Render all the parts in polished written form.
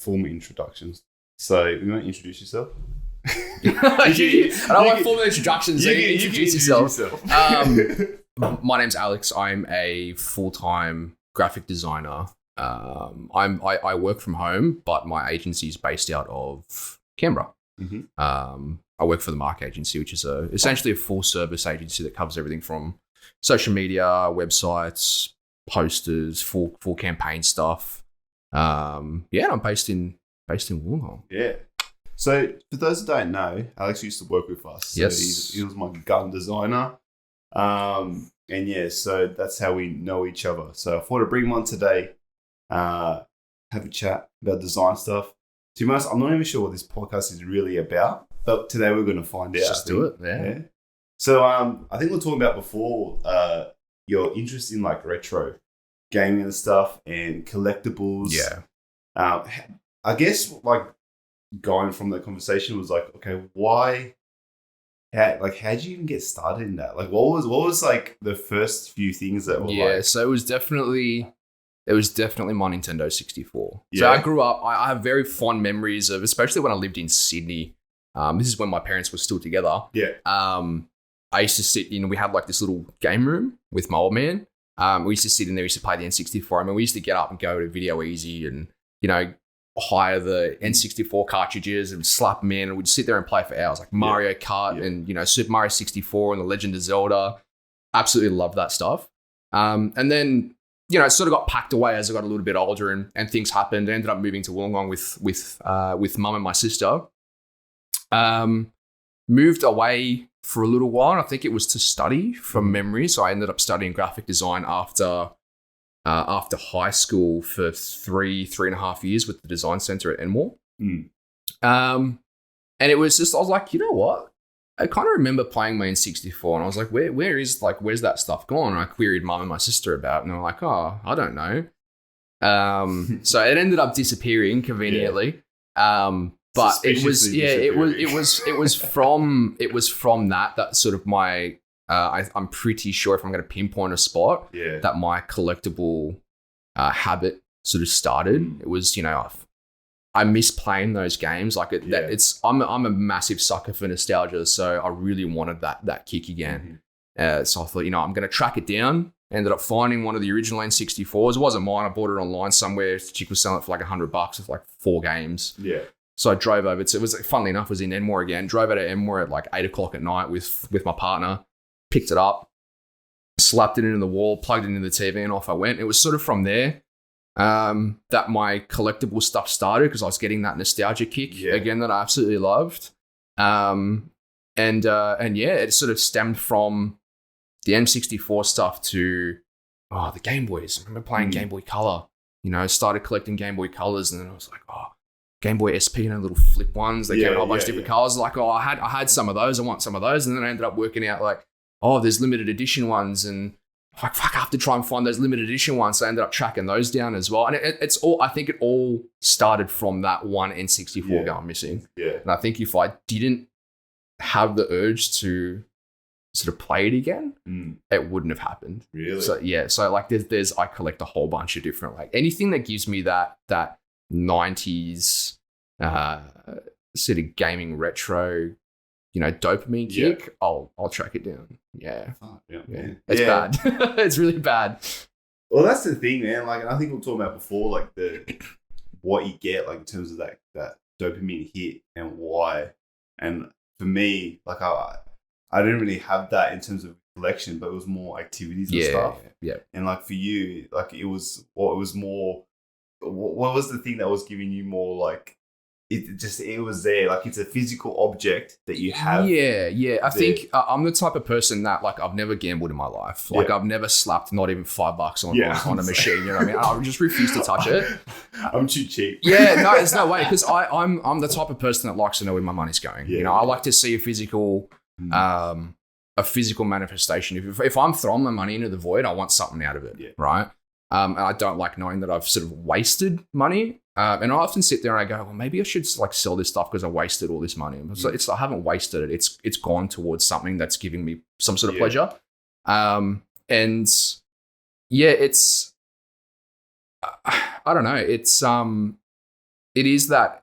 formal introductions. So you want to introduce yourself? I don't want formal introductions. You Introduce yourself. My name's Alex. I'm a full-time graphic designer. I work from home, but my agency is based out of Canberra. Mm-hmm. I work for the Mark Agency, which is essentially a full-service agency that covers everything from social media, websites, posters, full campaign stuff. And I'm based in Wollongong. Yeah. So for those that don't know, Alex used to work with us. So yes. He was my gun designer. So that's how we know each other. So I thought I'd bring him on today, have a chat about design stuff. To be honest, I'm not even sure what this podcast is really about, but today we're going to find out. Just do it, yeah. So I think we were talking about before your interest in like retro gaming and stuff and collectibles. Yeah. I guess like going from that conversation was like, okay, why? How did you even get started in that? Like, what was like the first few things that were like? So it was definitely my Nintendo 64. Yeah. So I grew up. I have very fond memories of, especially when I lived in Sydney. This is when my parents were still together. Yeah. I used to sit in. We had like this little game room with my old man. We used to sit in there. We used to play the N64. I mean, we used to get up and go to Video Easy and hire the N64 cartridges and slap them in, and we'd sit there and play for hours, like Mario Kart and Super Mario 64 and The Legend of Zelda. Absolutely love that stuff. And then it sort of got packed away as I got a little bit older and things happened. I ended up moving to Wollongong with mum and my sister. Moved away for a little while, and I think it was to study from memory. So I ended up studying graphic design after high school for 3.5 years with the design center at Enmore. And it was just, I was like, you know what? I kind of remember playing my N64 and I was like, where's that stuff gone? And I queried mum and my sister about it, and they were like, oh, I don't know. So it ended up disappearing conveniently. But it was from that sort of my, I'm pretty sure if I'm going to pinpoint a spot that my collectible habit sort of started. It was, I miss playing those games. Like I'm a massive sucker for nostalgia, so I really wanted that kick again. So I thought, I'm going to track it down. Ended up finding one of the original N64s. It wasn't mine. I bought it online somewhere. The chick was selling it for like $100 with like 4 games. Yeah. So I drove over to, it was, funnily enough, it was in Enmore again. Drove out of Enmore at like 8 o'clock at night with my partner. Picked it up, slapped it into the wall, plugged it into the TV, and off I went. It was sort of from there that my collectible stuff started, because I was getting that nostalgia kick again that I absolutely loved. It sort of stemmed from the N64 stuff to the Game Boys. I remember playing Game Boy Color. Started collecting Game Boy Colors, and then I was like, Game Boy SP, little flip ones. They came in a whole bunch of different colors. Like, I had some of those. I want some of those, and then I ended up working out like, there's limited edition ones, and I'm like, fuck, I have to try and find those limited edition ones. So I ended up tracking those down as well. And it's all, I think it all started from that one N64 going missing. Yeah. And I think if I didn't have the urge to sort of play it again, it wouldn't have happened. Really? So like I collect a whole bunch of different, like anything that gives me that 90s sort of gaming retro, dopamine kick, I'll track it down. Yeah. It's bad. It's really bad. Well, that's the thing, man. Like, I think we were talking about before, like what you get, like in terms of that dopamine hit and why. And for me, like I didn't really have that in terms of collection, but it was more activities and stuff. Yeah. And like for you, like it was more. What was the thing that was giving you more like? It was there, like it's a physical object that you have. I think I'm the type of person that, like, I've never gambled in my life. Like I've never slapped not even $5 on a machine. You know what I mean? I just refuse to touch it. I'm too cheap. No, there's no way, because I'm the type of person that likes to know where my money's going. I like to see a physical manifestation. If I'm throwing my money into the void, I want something out of it, right? And I don't like knowing that I've sort of wasted money. And I often sit there and I go, well, maybe I should like sell this stuff because I wasted all this money. So I haven't wasted it. It's gone towards something that's giving me some sort of pleasure. It's I don't know. it is that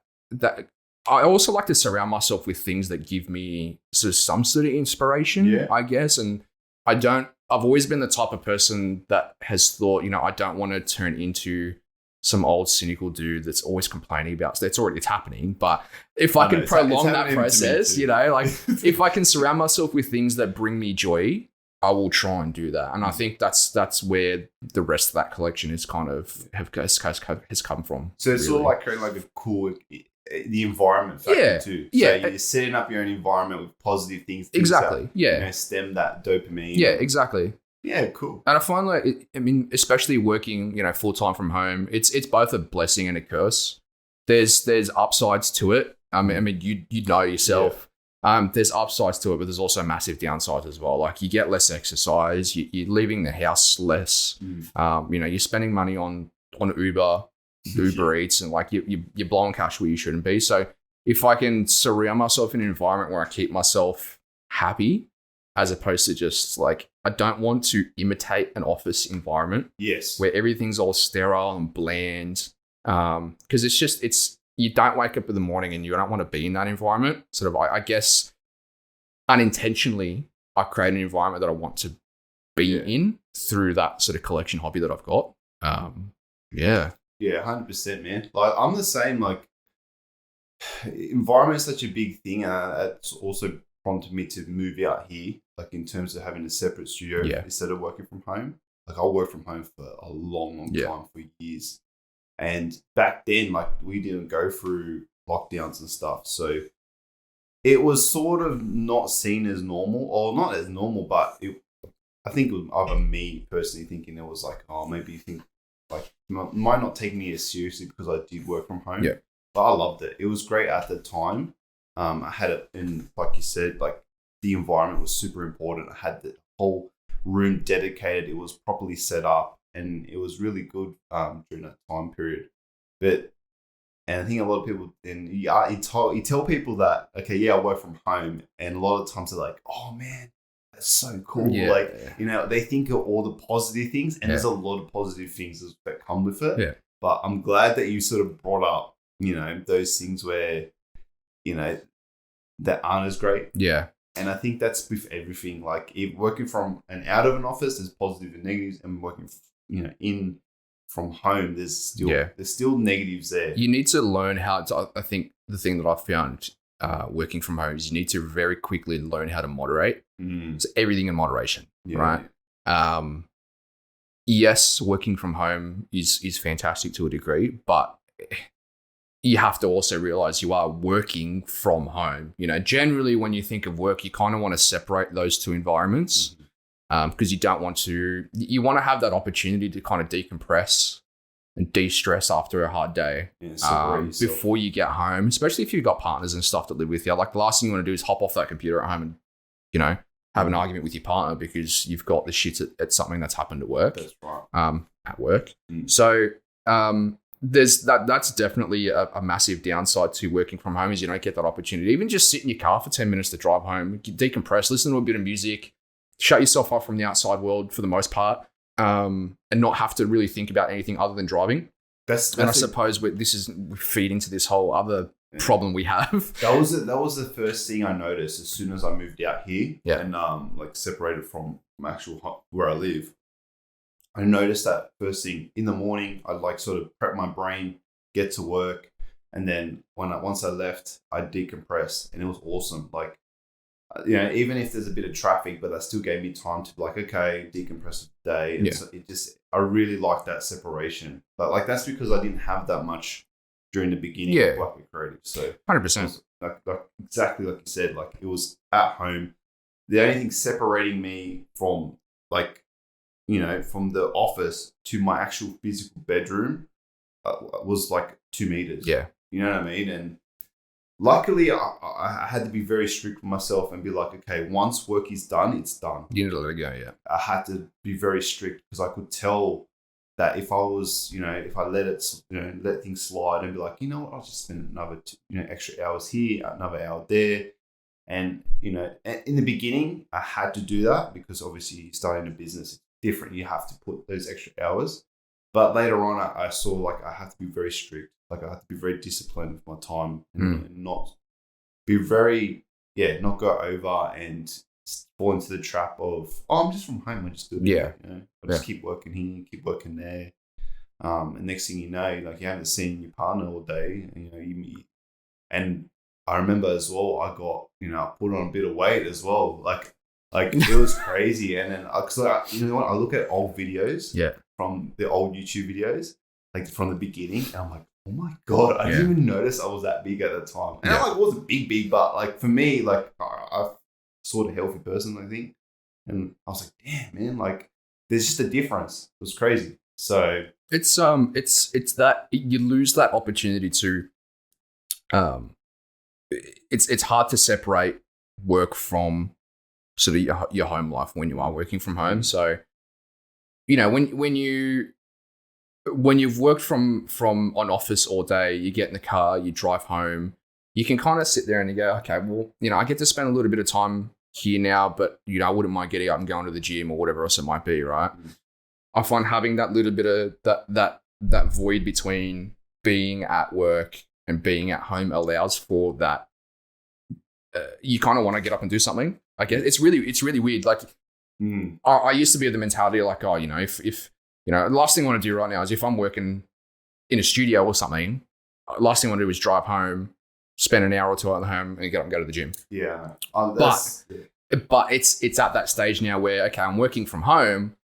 I also like to surround myself with things that give me sort of some sort of inspiration, I guess. And I've always been the type of person that has thought, I don't want to turn into some old cynical dude that's always complaining about stuff. It's happening. But if I can prolong that process, if I can surround myself with things that bring me joy, I will try and do that. And I think that's where the rest of that collection is kind of has come from. So it's sort of like creating like a cool, the environment factor too. So you're setting up your own environment with positive things. Exactly. Stem that dopamine. Yeah, exactly. Yeah, cool. And I find especially working, full time from home, it's both a blessing and a curse. There's upsides to it. I mean, you know yourself. There's upsides to it, but there's also massive downsides as well. Like you get less exercise, you're leaving the house less. You're spending money on Uber Eats, and like you're blowing cash where you shouldn't be. So if I can surround myself in an environment where I keep myself happy, as opposed to just like, I don't want to imitate an office environment. Yes. Where everything's all sterile and bland. Because you don't wake up in the morning and you don't want to be in that environment. Sort of, I guess, unintentionally, I create an environment that I want to be in through that sort of collection hobby that I've got. Yeah, 100%, man. Like I'm the same. Like environment is such a big thing, and it's also prompted me to move out here. Like in terms of having a separate studio instead of working from home. Like I'll work from home for a long time, for years. And back then, like we didn't go through lockdowns and stuff, so it was sort of not seen as normal, or not as normal, but I think it was either me personally thinking it was like, oh, maybe you think like might not take me as seriously because I did work from home. Yeah, but I loved it. It was great at the time. I had it in, like you said, like the environment was super important. I had the whole room dedicated. It was properly set up, and it was really good during that time period. And I think a lot of people, and you tell people that, okay, I work from home, and a lot of times they're like, oh man, that's so cool. They think of all the positive things, and there's a lot of positive things that come with it. Yeah. But I'm glad that you sort of brought up, those things where, that aren't as great. Yeah. And I think that's with everything. Like if working from and out of an office, there's positives and negatives, and working, in from home, there's still negatives there. You need to learn how to. I think the thing that I've found working from home is you need to very quickly learn how to moderate. So everything in moderation, right? Yes, working from home is fantastic to a degree, but you have to also realize you are working from home. Generally when you think of work, you kind of want to separate those two environments because you want to have that opportunity to kind of decompress and de-stress after a hard day before you get home, especially if you've got partners and stuff that live with you. Like the last thing you want to do is hop off that computer at home and, have an argument with your partner because you've got the shit at something that's happened at work. That's right. At work. So, there's that's definitely a massive downside to working from home is you don't get that opportunity. Even just sit in your car for 10 minutes to drive home, decompress, listen to a bit of music, shut yourself off from the outside world for the most part, and not have to really think about anything other than driving. I suppose we feed into this whole other problem we have. That was the first thing I noticed as soon as I moved out here and separated from actual where I live. I noticed that first thing in the morning, I'd like sort of prep my brain, get to work, and then once I left, I'd decompress, and it was awesome. Like, even if there's a bit of traffic, but that still gave me time to be like, okay, decompress the day. And so I really liked that separation. But like that's because I didn't have that much during the beginning of Black Week Creative. So 100%. Like exactly like you said, like it was at home. The only thing separating me from from the office to my actual physical bedroom was like 2 meters. Yeah. You know what I mean? And luckily, I had to be very strict with myself and be like, okay, once work is done, it's done. You need to let it go, yeah. I had to be very strict because I could tell that if I was, if I let it, let things slide and be like, I'll just spend another, extra hours here, another hour there. And, in the beginning, I had to do that because obviously starting a business is different. You have to put those extra hours. But later on, I saw like I have to be very strict like I have to be very disciplined with my time and not be very, not go over and fall into the trap of, I'm just from home, I just do it. Yeah. I just keep working here, keep working there. And next thing you know, like you haven't seen your partner all day, and I remember as well, I got, I put on a bit of weight as well. Like it was crazy. And then, cause I look at old videos from the old YouTube videos, like from the beginning, and I'm like, oh my God, I didn't even notice I was that big at the time. And I wasn't big, but like for me, like I'm sort of healthy person, I think. And I was like, damn, man, like there's just a difference. It was crazy. So it's that you lose that opportunity to, it's hard to separate work from sort of your home life when you are working from home. So, when you've worked from an office all day, you get in the car, you drive home, you can kind of sit there and you go, okay, well, I get to spend a little bit of time here now, but I wouldn't mind getting up and going to the gym or whatever else it might be, right? I find having that little bit of that void between being at work and being at home allows for that. You kind of want to get up and do something. I guess it's really weird. Like I used to be of the mentality like, oh, if the last thing I want to do right now is if I'm working in a studio or something, last thing I want to do is drive home, spend an hour or two at home, and get up and go to the gym. Yeah, but it's at that stage now where, okay, I'm working from home.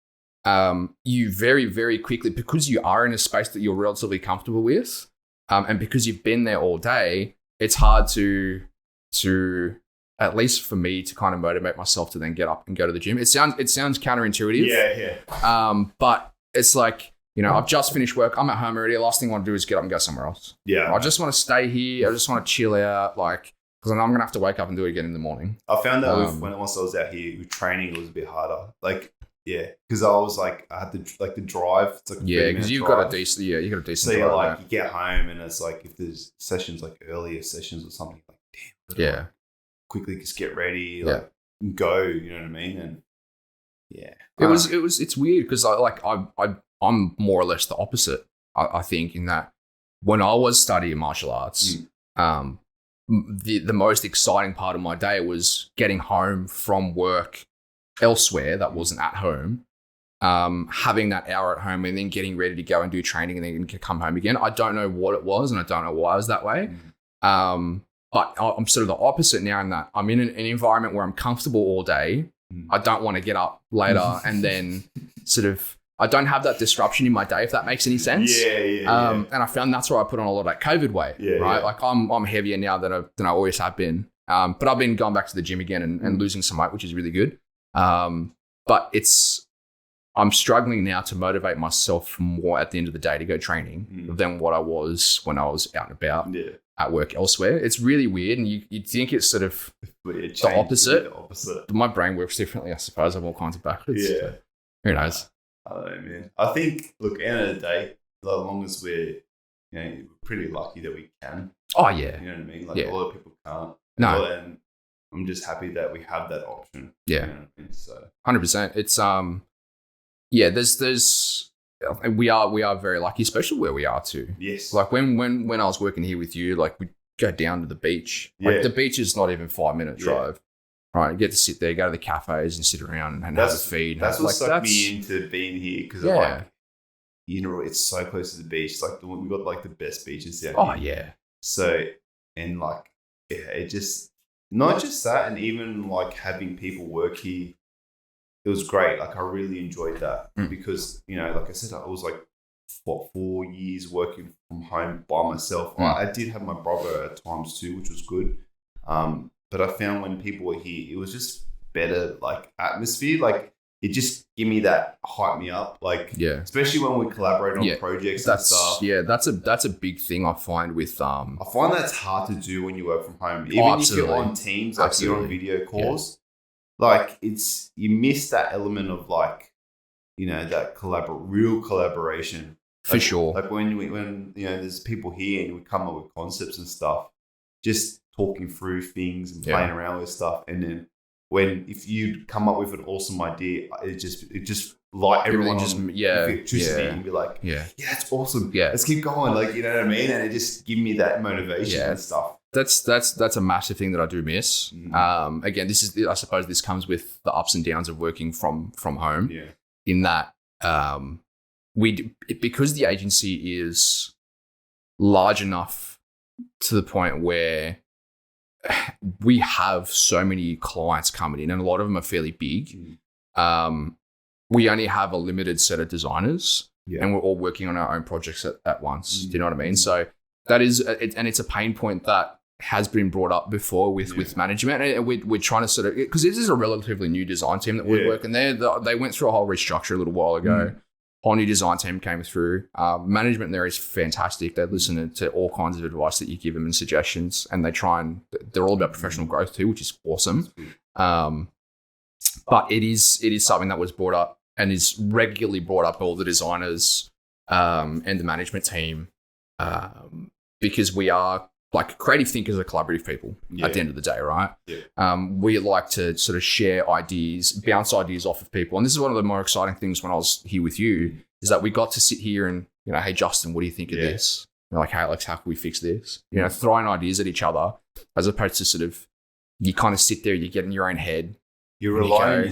You very, very quickly, because you are in a space that you're relatively comfortable with, and because you've been there all day, it's hard to at least for me to kind of motivate myself to then get up and go to the gym. It sounds counterintuitive. Yeah. But it's like, I've just finished work. I'm at home already. The last thing I want to do is get up and go somewhere else. Yeah. I just want to stay here. I just want to chill out, because I know I'm gonna have to wake up and do it again in the morning. I found that once I was out here with training, it was a bit harder. Because I was like, I had to the drive. It's like because you've got a decent. Yeah, you got a decent. So you get home and it's like if there's sessions like earlier sessions or something, like damn. Quickly just get ready, go. You know what I mean? And it's weird because I'm more or less the opposite. I think in that when I was studying martial arts, the most exciting part of my day was getting home from work elsewhere that wasn't at home, having that hour at home and then getting ready to go and do training and then come home again. I don't know what it was and I don't know why I was that way. But I'm sort of the opposite now in that I'm in an environment where I'm comfortable all day. I don't want to get up later and then sort of, I don't have that disruption in my day, if that makes any sense. Yeah. And I found that's where I put on a lot of that COVID weight, right? Yeah. Like I'm heavier now than I always have been. But I've been going back to the gym again and losing some weight, which is really good. But I'm struggling now to motivate myself more at the end of the day to go training than what I was when I was out and about at work elsewhere. It's really weird. And you'd think it's sort of the opposite. My brain works differently, I suppose. I'm all kinds of backwards. Yeah. So who knows? I don't know, man. I think, look, end of the day, as long as we're pretty lucky that we can. Oh, yeah. You know what I mean? Like a lot of people can't. No. And I'm just happy that we have that option. Yeah. You know what I mean? So 100%. It's there's we are very lucky, especially where we are too. Yes. Like when I was working here with you, like we'd go down to the beach. Like the beach is not even 5-minute drive. Right, you get to sit there, go to the cafes and sit around and have a feed. That's what sucked me into being here because it's so close to the beach. Like we got like the best beaches down here. Oh yeah. So and it just not just that, and even like having people work here, it was great. Like I really enjoyed that because like I said, I was like 4 years working from home by myself. I did have my brother at times too, which was good. But I found when people were here, it was just better, like atmosphere. Like it just give me that hype me up. Like especially when we collaborate on projects and stuff. Yeah, that's a big thing I find with I find that's hard to do when you work from home. Even if you're on Teams, like you're on video calls, like you miss that element of like that real collaboration. For sure. Like when there's people here and we come up with concepts and stuff, just talking through things and playing around with stuff, and then if you come up with an awesome idea, it just light everyone Everything just- on yeah, with electricity yeah. and be like, Yeah. that's awesome. Yeah. Let's keep going. Like, you know what I mean? And it just give me that motivation Yeah. and stuff. That's a massive thing that I do miss. Again, I suppose this comes with the ups and downs of working from home. Yeah. In that, because the agency is large enough to the point where we have so many clients coming in, and a lot of them are fairly big. We only have a limited set of designers, and we're all working on our own projects at once. Do you know what I mean? So that is, and it's a pain point that has been brought up before with management, and we're trying to sort of, because this is a relatively new design team that we're working there. They went through a whole restructure a little while ago. Whole new design team came through. Management there is fantastic. They listen to all kinds of advice that you give them and suggestions, and they're all about professional growth too, which is awesome. But it is something that was brought up and is regularly brought up by all the designers and the management team, because we are, like, creative thinkers are collaborative people at the end of the day, right? We like to sort of share ideas, bounce ideas off of people. And this is one of the more exciting things when I was here with you, is that we got to sit here and, you know, hey, Justin, what do you think of this? We're like, hey, Alex, how can we fix this? You know, throwing ideas at each other, as opposed to sort of, you kind of sit there, you get in your own head. You rely on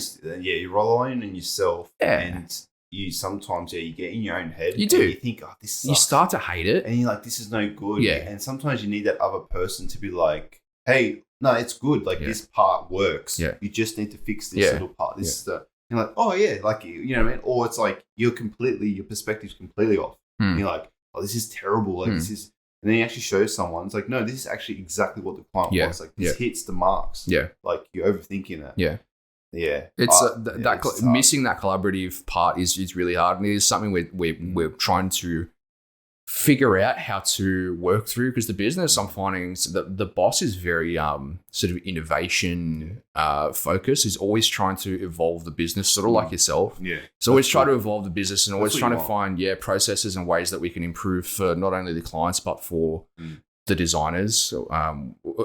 yourself. And you sometimes, you get in your own head. You do. And you think, oh, this sucks. You start to hate it. And you're like, this is no good. Yeah. And sometimes you need that other person to be like, hey, no, it's good. Like, this part works. Yeah. You just need to fix this little part. This is the, you're like, oh, yeah. Like, you know what I mean? Or it's like, your perspective's completely off. And you're like, oh, this is terrible. Like, this is, and then you actually show someone, it's like, no, this is actually exactly what the client wants. Like, this hits the marks. Yeah. Like, you're overthinking it. Yeah. Yeah, It's missing that collaborative part is really hard, and it is something we're trying to figure out how to work through, because the business, I'm finding that the boss is very sort of innovation focused. He's always trying to evolve the business, sort of like yourself. Yeah, so always try to evolve the business and always trying to find processes and ways that we can improve for not only the clients but for the designers,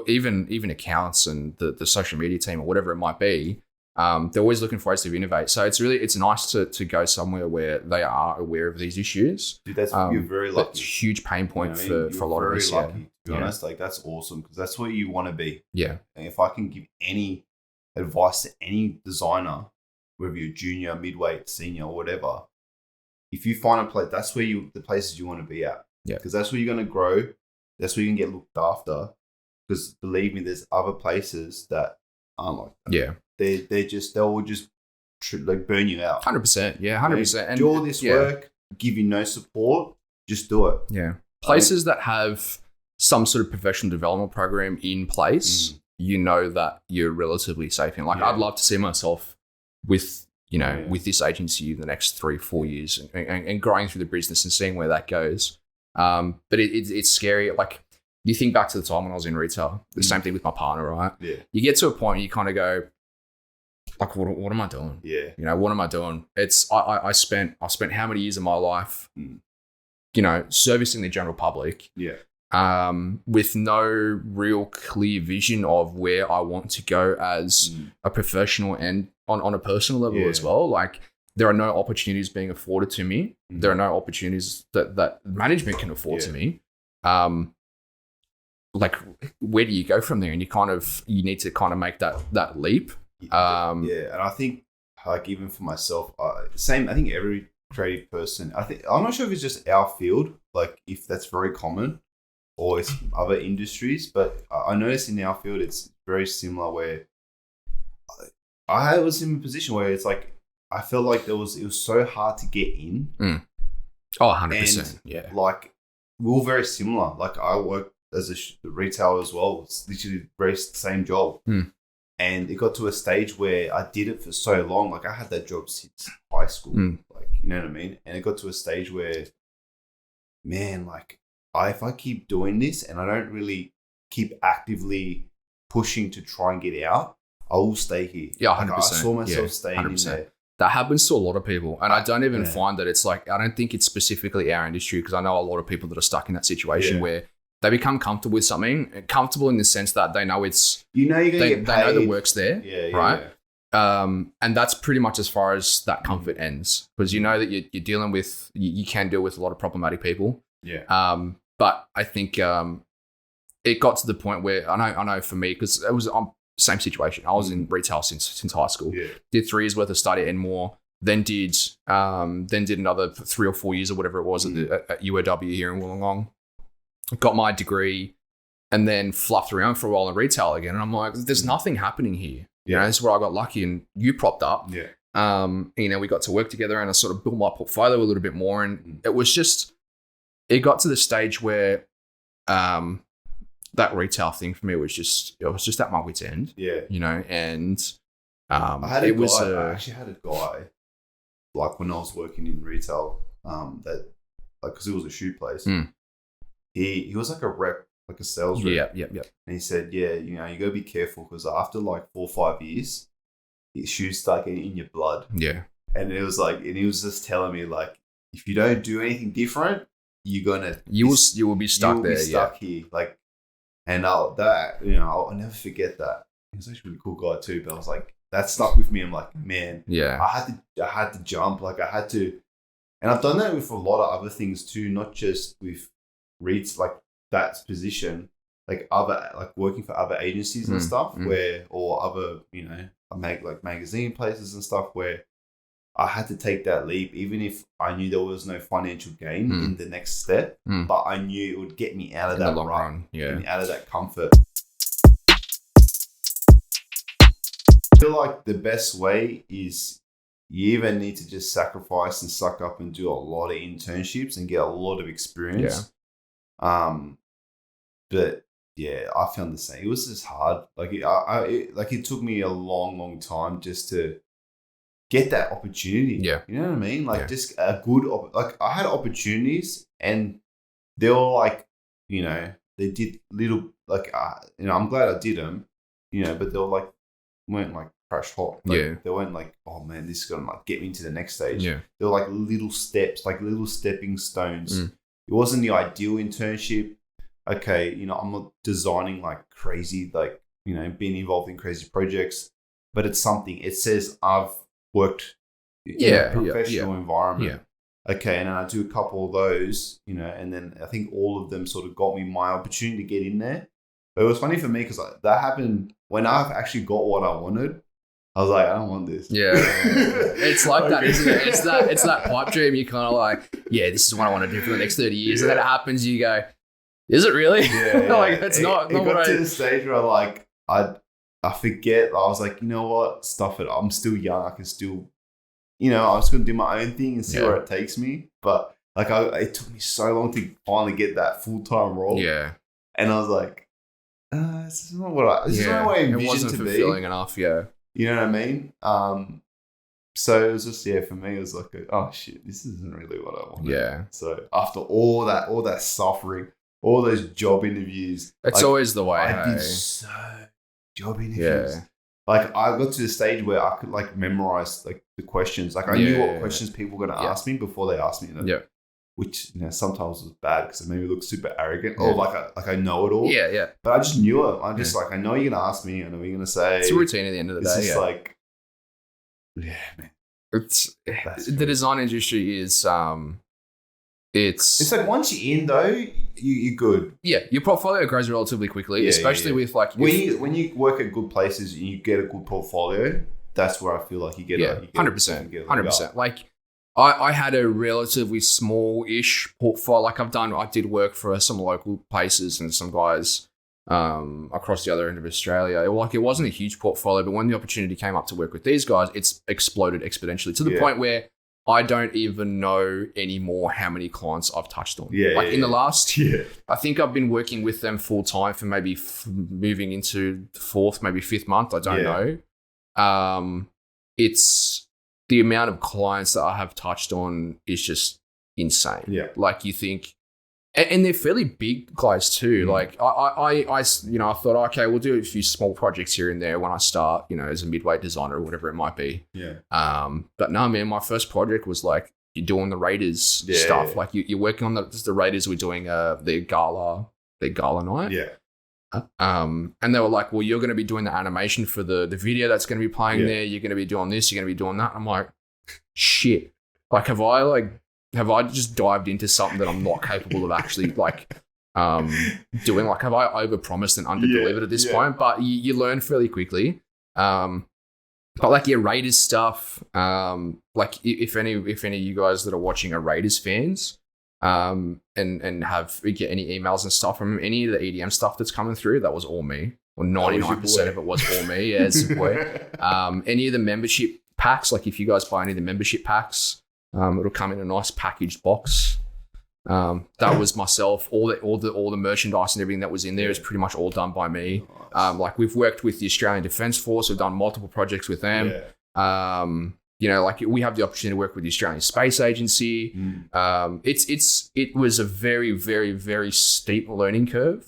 even accounts and the social media team or whatever it might be. They're always looking for ways to innovate. So it's nice to go somewhere where they are aware of these issues. Dude, you're very lucky. That's a huge pain point for a lot of us. Lucky, to be honest, like, that's awesome, because that's what you want to be. Yeah. And if I can give any advice to any designer, whether you're junior, midweight, senior, or whatever, if you find a place, that's where the places you want to be at. Yeah. Because that's where you're going to grow. That's where you can get looked after. Because believe me, there's other places that aren't like that. Yeah. They'll just like burn you out. 100%. Yeah, 100%. And do all this work, give you no support, just do it. Yeah. Places that have some sort of professional development program in place, you know that you're relatively safe in. Like, I'd love to see myself with, with this agency in the next 3-4 years and growing through the business and seeing where that goes. But it's scary. Like, you think back to the time when I was in retail, the same thing with my partner, right? Yeah. You get to a point and you kind of go, like, what am I doing? Yeah. What am I doing? It's I spent how many years of my life, servicing the general public. Yeah. With no real clear vision of where I want to go as a professional and on a personal level as well. Like, there are no opportunities being afforded to me. There are no opportunities that management can afford to me. Like, where do you go from there? And you need to kind of make that leap. And I think, like, even for myself, same. I think every creative person. I'm not sure if it's just our field, like, if that's very common, or it's other industries. But I noticed in our field, it's very similar. Where I was in a position where it's like I felt like it was so hard to get in. Oh, 100%. Yeah, like, we're all very similar. Like, I work as a retailer as well. It's literally the same job. And it got to a stage where I did it for so long. Like, I had that job since high school. Like, you know what I mean? And it got to a stage where, man, like, if I keep doing this and I don't really keep actively pushing to try and get out, I will stay here. Yeah, 100%. Like, I saw myself staying 100%. In there. That happens to a lot of people. And I don't even find that it's like, I don't think it's specifically our industry, because I know a lot of people that are stuck in that situation where they become comfortable with something, comfortable in the sense that they know it's, you're going to get paid. They know the work's there, right? And that's pretty much as far as that comfort ends, because you know that you're dealing with, you can deal with a lot of problematic people. Yeah. But I think it got to the point where I know for me, because it was same situation. I was in retail since high school. Yeah. Did 3 years worth of study and more. Then did another 3 or 4 years or whatever it was at UOW here in Wollongong. Got my degree, and then fluffed around for a while in retail again. And I'm like, there's nothing happening here. You know, this is where I got lucky, and you propped up. Yeah. You know, we got to work together, and I sort of built my portfolio a little bit more. And it was just, it got to the stage where that retail thing for me was just at my wit's end. Yeah. You know, and I actually had a guy, like when I was working in retail, that like, because it was a shoe place. He was like a rep, like a sales rep. Yeah. And he said, yeah, you know, you got to be careful, because after like 4 or 5 years, your shoes start getting in your blood. Yeah. And it was like, and he was just telling me, like, if you don't do anything different, you will be stuck there. Be stuck here. Like, and I'll never forget that. He was actually a really cool guy too, but I was like, that stuck with me. I'm like, man, yeah, I had to jump. Like, I had to, and I've done that with a lot of other things too, not just with reads like that position, like other, like working for other agencies and stuff, or other, you know, I make like magazine places and stuff where I had to take that leap, even if I knew there was no financial gain in the next step, but I knew it would get me out of that run, get me out of that comfort. I feel like the best way is you either need to just sacrifice and suck up and do a lot of internships and get a lot of experience. But yeah, I found the same. It was just hard. Like it took me a long time just to get that opportunity. Yeah, you know what I mean? Like just a good like I had opportunities, and they were like, you know, they did little like you know, I'm glad I did them, you know, but they were like weren't like crash hot. Like, they weren't like, oh man, this is gonna like get me to the next stage. Yeah, they were like little steps, like little stepping stones. It wasn't the ideal internship. Okay, you know, I'm not designing like crazy, like, you know, being involved in crazy projects, but it's something. It says I've worked in a professional environment. Yeah. Okay, and then I do a couple of those, you know, and then I think all of them sort of got me my opportunity to get in there. But it was funny for me because that happened when I've actually got what I wanted. I was like, I don't want this. Yeah. It's like that, isn't it? It's that pipe dream. You kind of like, yeah, this is what I want to do for the next 30 years. And then it happens, you go, is it really? Yeah. Like, it's not what got to the stage where like, I forget. I was like, you know what? Stuff it. I'm still young. I can still, you know, I was going to do my own thing and see where it takes me. But like, it took me so long to finally get that full-time role. Yeah. And I was like, this is not what this is not what I envisioned to be. It wasn't fulfilling enough, You know what I mean? So it was just, for me, it was like, oh shit, this isn't really what I wanted. Yeah. So after all that suffering, all those job interviews. It's like, always the way. I did so job interviews. Yeah. Like I got to the stage where I could like memorize like the questions. Like I knew what questions people were going to ask me before they asked me them. Yeah. Which, you know, sometimes was bad because it made me look super arrogant or like I know it all. Yeah, yeah. But I just knew it. I'm just like, I know you're going to ask me. I know you're going to say. It's a routine at the end of the day. It's just like, man. The design industry is, it's like once you're in though, you're good. Yeah, your portfolio grows relatively quickly, especially with like when you work at good places and you get a good portfolio. That's where I feel like you get 100%. Like I had a relatively small-ish portfolio. Like I did work for some local places and some guys across the other end of Australia. It wasn't a huge portfolio, but when the opportunity came up to work with these guys, it's exploded exponentially to the point where I don't even know anymore how many clients I've touched on. In the last, I think I've been working with them full time for maybe moving into the 4th, maybe 5th month. I don't know. It's the amount of clients that I have touched on is just insane. Yeah. Like you think, and they're fairly big guys too. Like I thought, okay, we'll do a few small projects here and there when I start, you know, as a midweight designer or whatever it might be. Yeah. But no, man, my first project was like, you're doing the Raiders stuff. Like you're working on the Raiders were doing their gala night. Yeah. And they were like, well, you're going to be doing the animation for the video that's going to be playing there. You're going to be doing this. You're going to be doing that. I'm like, shit. Like, have I just dived into something that I'm not capable of actually doing? Like, have I overpromised and underdelivered at this point? But you learn fairly quickly. But like your Raiders stuff, like if any of you guys that are watching are Raiders fans, and get any emails and stuff from any of the EDM stuff that's coming through, that was all me. Or 99% of it was all me. Yeah, it's your boy. Any of the membership packs, like if you guys buy any of the membership packs, it'll come in a nice packaged box. That was myself. All the merchandise and everything that was in there is pretty much all done by me. Like we've worked with the Australian Defence Force. We've done multiple projects with them. Like we have the opportunity to work with the Australian Space Agency. It was a very, very, very steep learning curve.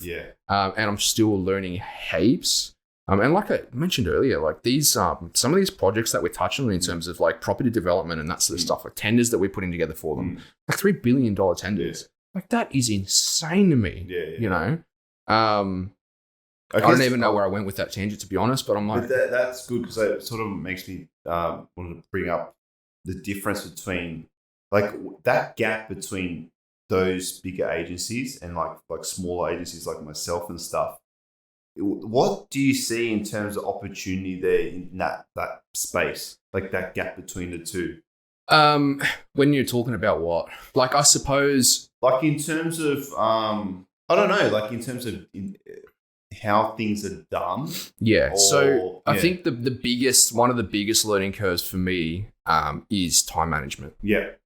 And I'm still learning heaps. And like I mentioned earlier, like these some of these projects that we're touching on in terms of like property development and that sort of stuff, like tenders that we're putting together for them, like $3 billion tenders. Like that is insane to me. You know? I don't even know where I went with that tangent, to be honest, but I'm like... But that's good because it sort of makes me want to bring up the difference between, like, that gap between those bigger agencies and, like smaller agencies like myself and stuff. What do you see in terms of opportunity there in that space, like that gap between the two? When you're talking about what? Like, I suppose... Like, in terms of... I don't know, like, in terms of... how things are done. So I think one of the biggest learning curves for me is time management.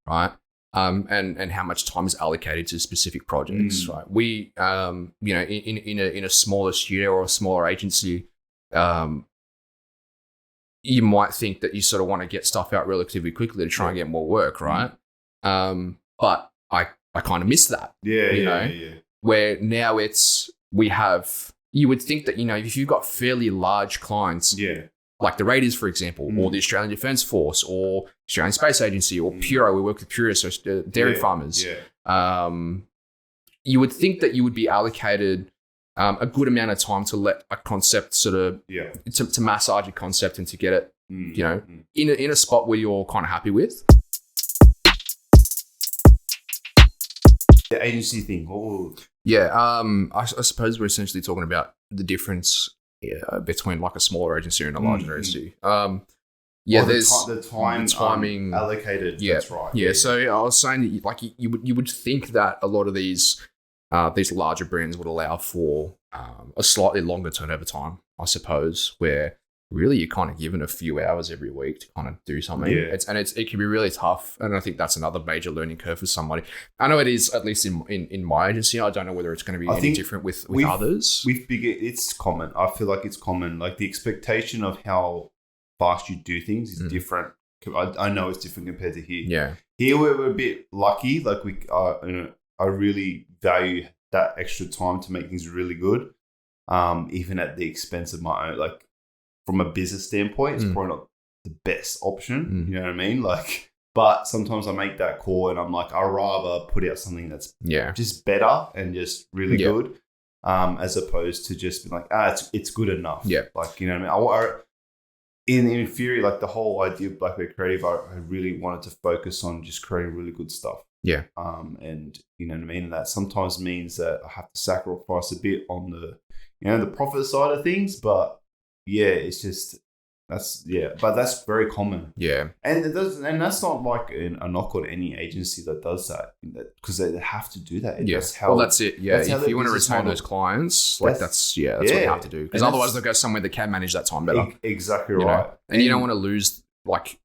Right. And how much time is allocated to specific projects. Right. We in a smaller studio or a smaller agency, you might think that you sort of want to get stuff out relatively quickly to try and get more work, right? But I kind of miss that. Where now you would think that, if you've got fairly large clients, like the Raiders, for example, or the Australian Defence Force, or Australian Space Agency, or Puro, we work with Puro, so dairy farmers. You would think that you would be allocated a good amount of time to let a concept sort of, to massage a concept and to get it, in a spot where you're kind of happy with. The agency thing. I suppose we're essentially talking about the difference between like a smaller agency and a larger agency. There's the timing allocated. That's right. So I was saying that like you would think that a lot of these larger brands would allow for a slightly longer turnover time, I suppose, where really you're kind of given a few hours every week to kind of do something. It can be really tough. And I think that's another major learning curve for somebody. I know it is, at least in my agency. I don't know whether it's going to be any different with others. It's common. I feel like it's common. Like the expectation of how fast you do things is different. I know it's different compared to here. Here we're a bit lucky. Like I really value that extra time to make things really good. Even at the expense of my own, like, from a business standpoint, it's probably not the best option. You know what I mean? Like, but sometimes I make that call and I'm like, I'd rather put out something that's just better and just really good, as opposed to just being like, it's good enough. Like, you know what I mean? In theory, like the whole idea of Black Bear Creative, I really wanted to focus on just creating really good stuff. And you know what I mean? And that sometimes means that I have to sacrifice a bit on the profit side of things, but it's just but that's very common. And that's not like a knock on any agency that does that, because they have to do that. That's it. If you want to retain those clients, like that's what you have to do, because otherwise they'll go somewhere that can manage that time better. Exactly right. And you don't want to lose, like,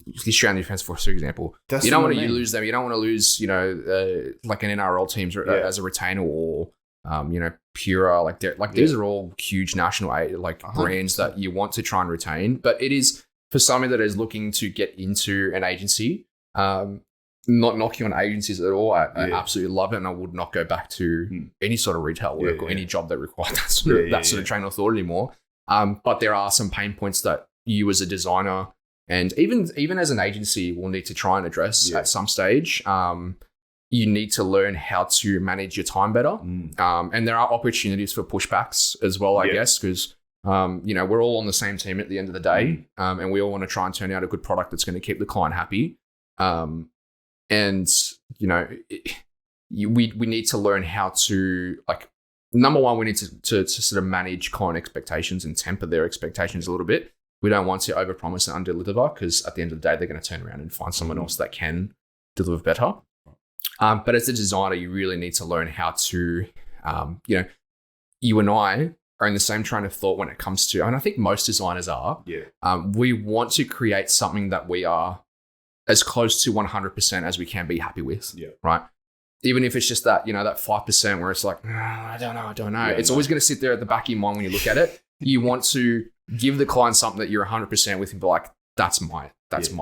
the Australian Defence Force, for example. You don't want to lose them. You don't want to lose, like an NRL team as a retainer, or Pura, these are all huge national brands that you want to try and retain. But it is for somebody that is looking to get into an agency. Not knocking on agencies at all. I absolutely love it, and I would not go back to any sort of retail work or any job that required that sort of train of thought anymore. But there are some pain points that you as a designer and even as an agency will need to try and address at some stage. you need to learn how to manage your time better. And there are opportunities for pushbacks as well, I guess, because, we're all on the same team at the end of the day. And we all want to try and turn out a good product that's going to keep the client happy. And, we need to learn how to, like, number one, we need to sort of manage client expectations and temper their expectations a little bit. We don't want to overpromise and underdeliver, because at the end of the day, they're going to turn around and find someone else that can deliver better. But as a designer, you really need to learn how to, you and I are in the same train of thought when it comes to, and I think most designers are. We want to create something that we are as close to 100% as we can be happy with. Right. Even if it's just that, that 5% where it's like, I don't know. It's always going to sit there at the back of your mind when you look at it. You want to give the client something that you're 100% with and be like, that's my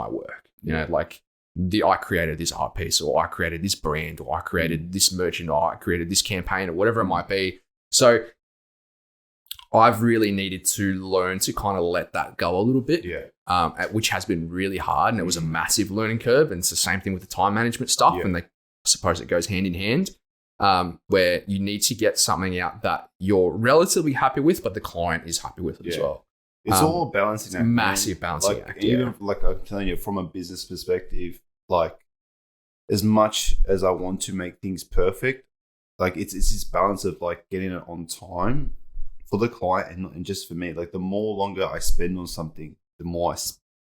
work. I created this art piece, or I created this brand, or I created this merchant, or I created this campaign, or whatever it might be. So I've really needed to learn to kind of let that go a little bit, which has been really hard. And it was a massive learning curve. And it's the same thing with the time management stuff. And I suppose it goes hand in hand, where you need to get something out that you're relatively happy with, but the client is happy with it as well. It's all a balancing act. Massive balancing act. Even like I'm telling you, from a business perspective, like as much as I want to make things perfect, like it's this balance of like getting it on time for the client and just for me. Like the more longer I spend on something, the more it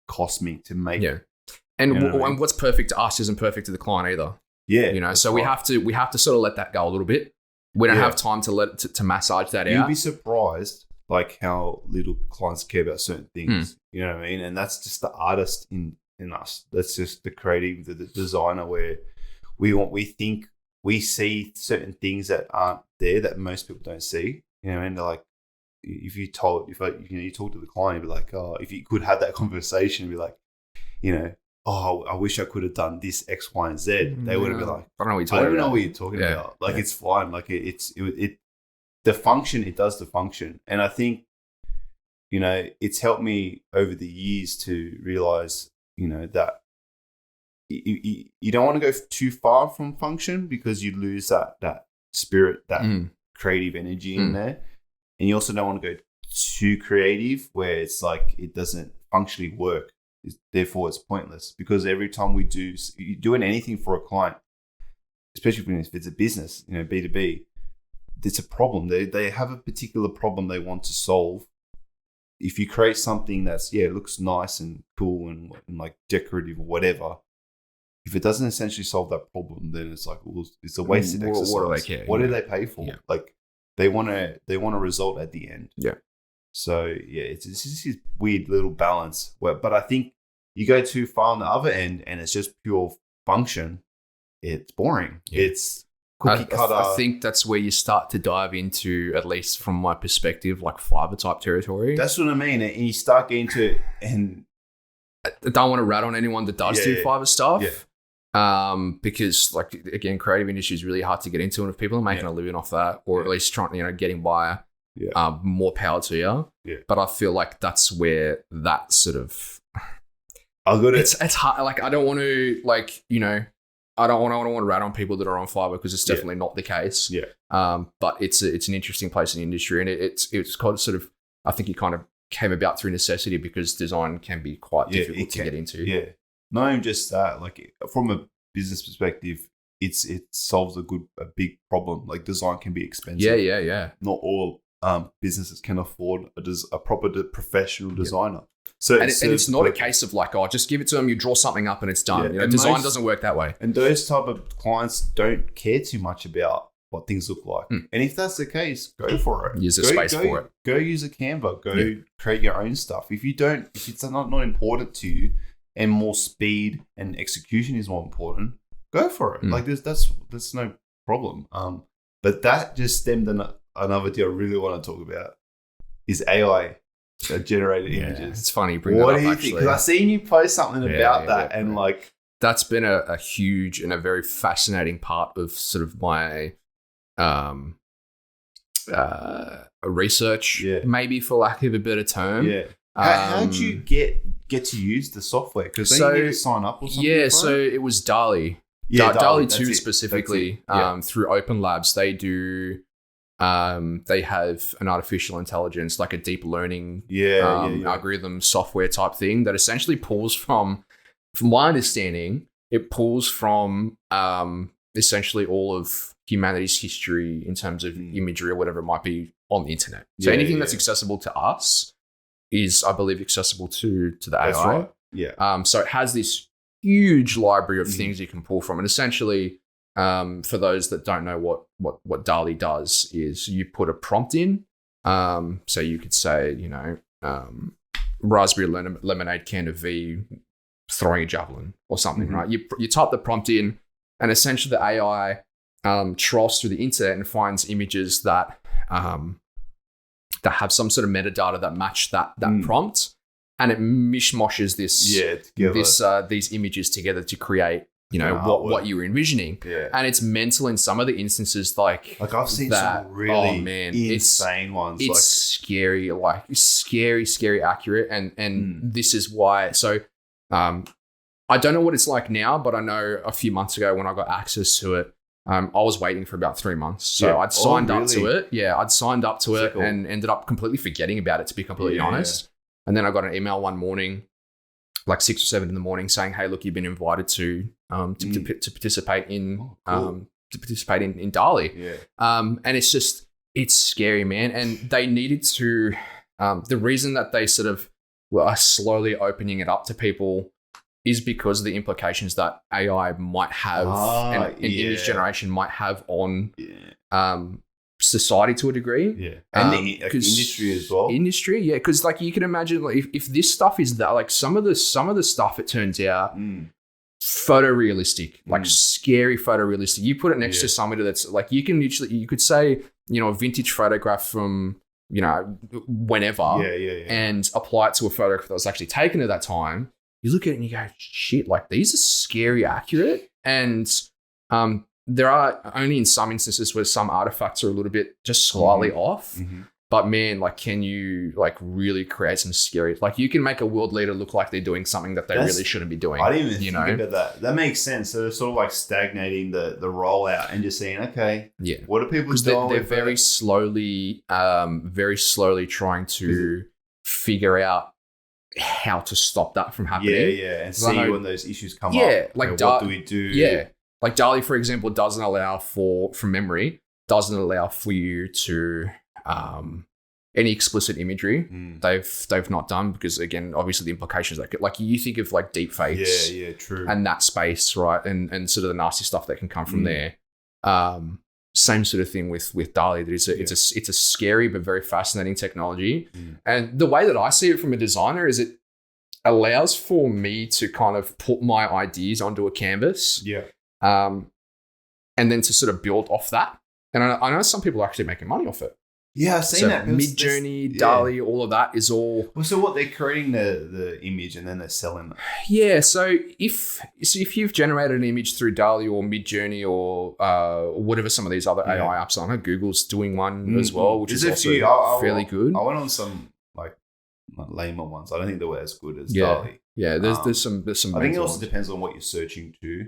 costs me to make it. And and what's perfect to us isn't perfect to the client either. So we have to sort of let that go a little bit. We don't have time to massage that out. You'll be surprised like how little clients care about certain things. You know what I mean? And that's just the artist in us. That's just the creative, the designer, where we think we see certain things that aren't there that most people don't see. You know, and like you talk to the client, you'd be like, oh, if you could have that conversation, you'd be like, oh, I wish I could have done this X, Y, and Z. They would have been like, I don't know what you're talking about. Like it's fine. Like the function, it does the function. And I think, it's helped me over the years to realize, that you don't want to go too far from function, because you lose that spirit, that creative energy in there. And you also don't want to go too creative where it's like it doesn't functionally work. Therefore, it's pointless, because every time you're doing anything for a client, especially if it's a business, B2B, it's a problem. They have a particular problem they want to solve. If you create something that's, looks nice and cool and like decorative or whatever, if it doesn't essentially solve that problem, then it's like, well, it's a wasted exercise. What do they care? What do they pay for? Like they want a result at the end. So it's this weird little balance. But I think you go too far on the other end and it's just pure function. It's boring. It's cookie cutter. I think that's where you start to dive into, at least from my perspective, like Fiverr type territory. That's what I mean. And you start getting to it, and I don't want to rat on anyone that does do Fiverr stuff. Because like, again, creative industry is really hard to get into, and if people are making a living off that, or at least trying, getting by, more power to you. But I feel like that's where that sort of, it's hard. Like, I don't want to I don't want to rat on people that are on Fiverr, because it's definitely not the case. But it's an interesting place in the industry, and it's kind of sort of, I think it kind of came about through necessity, because design can be quite difficult to get into. Not even just that, like from a business perspective, it solves a big problem. Like design can be expensive. Not all businesses can afford a proper professional designer. So it's not a case of like, just give it to them, you draw something up and it's done. Design doesn't work that way. And those type of clients don't care too much about what things look like. And if that's the case, go for it. Use a space for it. Go use a Canva. Go create your own stuff. If it's not important to you, and more speed and execution is more important, go for it. Like that's no problem. But that just stemmed another thing I really want to talk about is AI generated images. It's funny you bring that up, actually. Because I seen you post something about that, and like that's been a huge and a very fascinating part of sort of my research, maybe, for lack of a better term. How did you get to use the software? Because you need to sign up or something. So it was DALL-E. DALL-E that's 2 it. specifically, That's it. through Open Labs, they do. They have an artificial intelligence, like a deep learning algorithm software type thing that essentially pulls from my understanding, it pulls from essentially all of humanity's history in terms of imagery or whatever it might be on the internet. So anything that's accessible to us is, I believe, accessible to the AI. That's right. Yeah. So it has this huge library of things you can pull from, and essentially, for those that don't know what DALL-E does, is you put a prompt in. So you could say, raspberry lemonade can of V throwing a javelin or something, right? You type the prompt in, and essentially the AI trawls through the internet and finds images that have some sort of metadata that match that prompt, and it mishmashes these images together to create what you were envisioning. And it's mental in some of the instances, like I've seen some really insane ones. It's scary, like scary accurate, and this is why. So I don't know what it's like now, but I know a few months ago when I got access to it, I was waiting for about 3 months. So I'd signed up to it. Yeah, I'd signed up to it and ended up completely forgetting about it, to be completely honest. And then I got an email one morning, like 6 or 7 in the morning, saying, "Hey, look, you've been invited to participate in in DALL-E." And it's scary, man. And they needed to. The reason that they sort of are slowly opening it up to people is because of the implications that AI might have and image generation might have on society to a degree. And the industry as well. Industry, yeah, because like you can imagine, like, if this stuff is that, like some of the stuff, it turns out photorealistic, like scary photorealistic. You put it next to somebody that's like, you could say, a vintage photograph from whenever, and apply it to a photograph that was actually taken at that time. You look at it and you go, shit, like these are scary accurate. And there are only in some instances where some artifacts are a little bit just slightly off. But man, like, can you like really create some scary, like you can make a world leader look like they're doing something that they really shouldn't be doing. I didn't even think about that. That makes sense. So they're sort of like stagnating the rollout and just saying, okay, what are people doing? They're very slowly trying to figure out how to stop that from happening. And see when those issues come up. Like what do we do? Like DALL-E, for example, doesn't allow for you to any explicit imagery. They've not done, because again, obviously the implications like you think of like deep fakes, true, and that space, right, and sort of the nasty stuff that can come from there. Same sort of thing with DALL-E. That it's a scary but very fascinating technology. And the way that I see it from a designer is it allows for me to kind of put my ideas onto a canvas. And then to sort of build off that. And I know some people are actually making money off it. Yeah, I've seen that. Midjourney, DALL-E, all of that is all. Well, so what, they're creating the image and then they're selling it? Yeah, so if you've generated an image through DALL-E or Midjourney or whatever some of these other AI apps, I know Google's doing one as well, which is also fairly good. I went on some like lamer ones. I don't think they were as good as DALL-E. Yeah, there's some. I think it also depends on what you're searching to.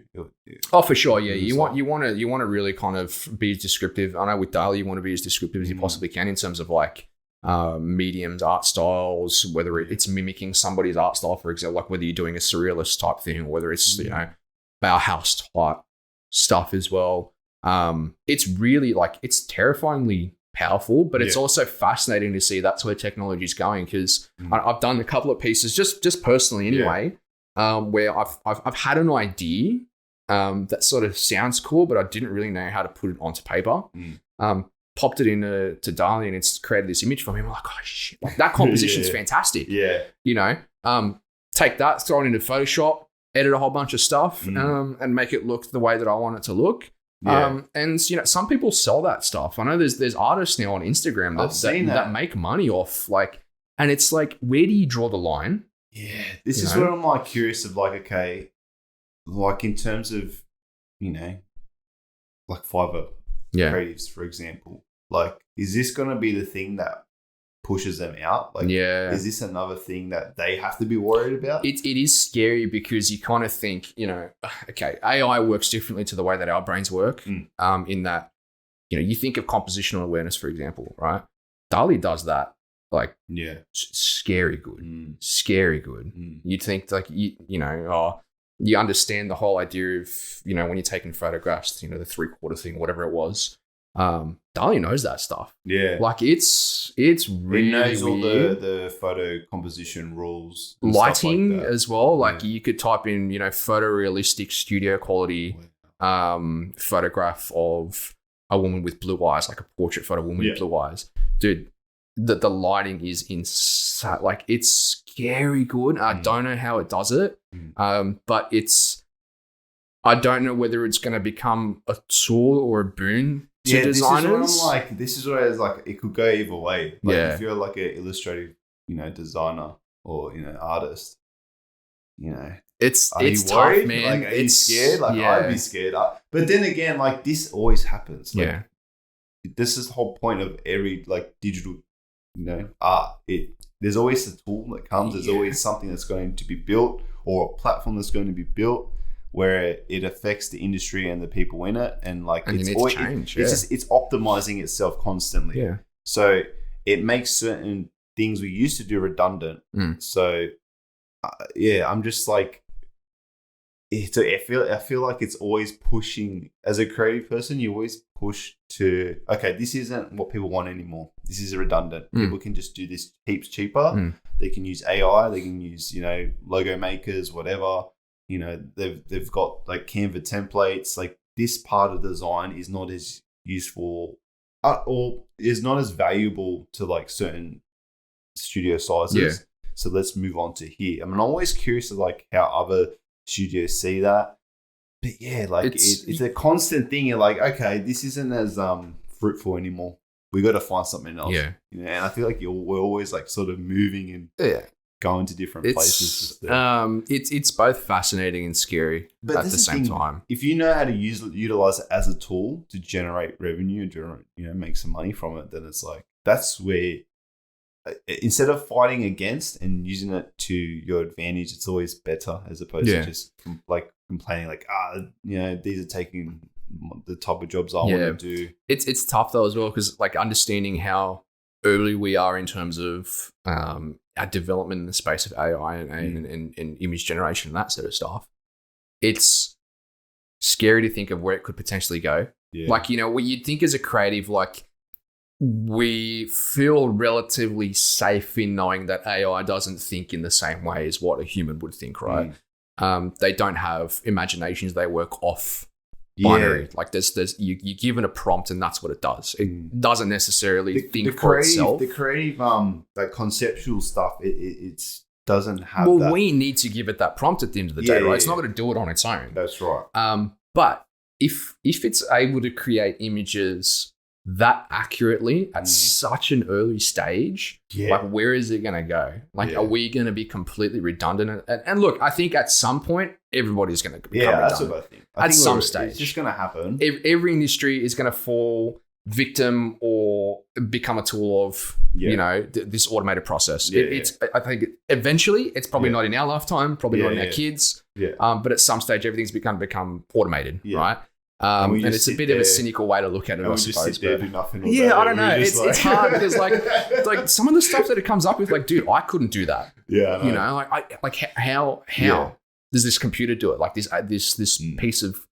Oh, for sure. Yeah, you want to really kind of be as descriptive. I know with DALL-E, you want to be as descriptive as you possibly can in terms of like mediums, art styles, whether it's mimicking somebody's art style, for example, like whether you're doing a surrealist type thing or whether it's Bauhaus type stuff as well. It's really like, it's terrifyingly powerful, but it's also fascinating to see that's where technology is going, because I've done a couple of pieces just personally anyway, where I've had an idea that sort of sounds cool, but I didn't really know how to put it onto paper. Popped it into DALL-E and it's created this image for me. I'm like, oh shit, like that composition's fantastic. Take that, throw it into Photoshop, edit a whole bunch of stuff, and make it look the way that I want it to look. And some people sell that stuff. I know there's artists now on Instagram that make money off, like, and it's like, where do you draw the line? This is where I'm like curious of like, okay, like in terms of like Fiverr creatives, for example, like, is this going to be the thing that pushes them out? Like, is this another thing that they have to be worried about? It is scary because you kind of think, okay, AI works differently to the way that our brains work. In that, you think of compositional awareness, for example, right? DALL-E does that. Like, scary good. You'd think like, you understand the whole idea of, when you're taking photographs, the 3/4 thing, whatever it was. DALL-E knows that stuff. Yeah. Like it's really it knows all weird. the photo composition rules. Lighting like as well. Like you could type in, photorealistic studio quality photograph of a woman with blue eyes, like a portrait photo of a woman with blue eyes. Dude, the lighting is insane. Like it's scary good. I don't know how it does it. But I don't know whether it's going to become a tool or a boon to designers. This is where it's like it could go either way. Like if you're like an illustrative, designer or artist, it's worried? tough, man. Like, are you scared? Like I'd be scared. But then again, like this always happens. Like, this is the whole point of every like digital, art. There's always a tool that comes. There's always something that's going to be built or a platform that's going to be built where it affects the industry and the people in it, and like it's always change. It's optimizing itself constantly. Yeah. So it makes certain things we used to do redundant. So I'm just like, I feel like it's always pushing. As a creative person, you always push to, okay, this isn't what people want anymore. This is redundant. People can just do this heaps cheaper. They can use AI. They can use logo makers, whatever. They've got like Canva templates. Like this part of design is not as useful or is not as valuable to like certain studio sizes. So let's move on to here. I mean, I'm always curious of like how other studios see that. But it's a constant thing. You're like, okay, this isn't as fruitful anymore. We got to find something else. Yeah. And I feel like we're always like sort of moving and going to different places. It's both fascinating and scary at the same time. If you know how to utilize it as a tool to generate revenue and make some money from it, then it's like that's where instead of fighting against and using it to your advantage, it's always better as opposed to just like complaining like these are taking the type of jobs I want to do. It's tough though as well because like understanding how early we are in terms of our development in the space of AI and image generation and that sort of stuff. It's scary to think of where it could potentially go. Yeah. Like, what you'd think as a creative, like we feel relatively safe in knowing that AI doesn't think in the same way as what a human would think, right? They don't have imaginations. They work off binary. Like there's you given a prompt and that's what it does. It doesn't necessarily think for itself. The creative, like conceptual stuff, it doesn't have. Well, we need to give it that prompt at the end of the day, right? It's not going to do it on its own. That's right. But if it's able to create images that accurately at such an early stage, like where is it going to go? Like, are we going to be completely redundant? And look, I think at some point everybody's going to become redundant. That's what I think. At some stage, it's just going to happen. Every industry is going to fall victim or become a tool of this automated process. I think eventually it's probably not in our lifetime, probably not in our kids. But at some stage everything's going to become automated, right? And it's a bit of a cynical way to look at it, I suppose. Just sit there, do nothing. I don't know. It's hard because like some of the stuff that it comes up with, like, dude, I couldn't do that. How does this computer do it? Like this piece of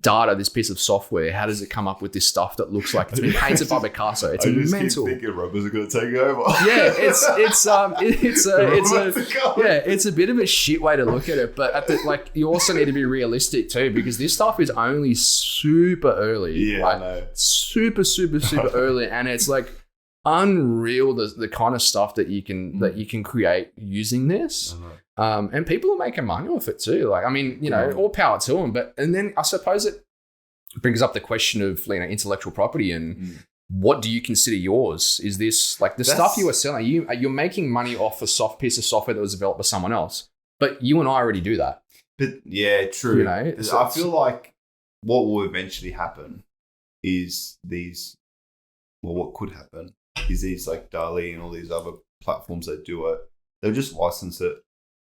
data, this piece of software, how does it come up with this stuff that looks like it's been painted by Picasso? It's mental. I keep thinking robots are going to take over. It's a bit of a shit way to look at it, but you also need to be realistic too, because this stuff is only super early. I know. Super early, and it's like unreal the kind of stuff that you can create using this. And people are making money off it too. Like, I mean, all power to them. And then I suppose it brings up the question of intellectual property and what do you consider yours? Is this like stuff you are selling? You're making money off a piece of software that was developed by someone else, but you and I already do that. But yeah, true. I feel like what will eventually happen is what could happen is these like DALL-E and all these other platforms that do it. They'll just license it.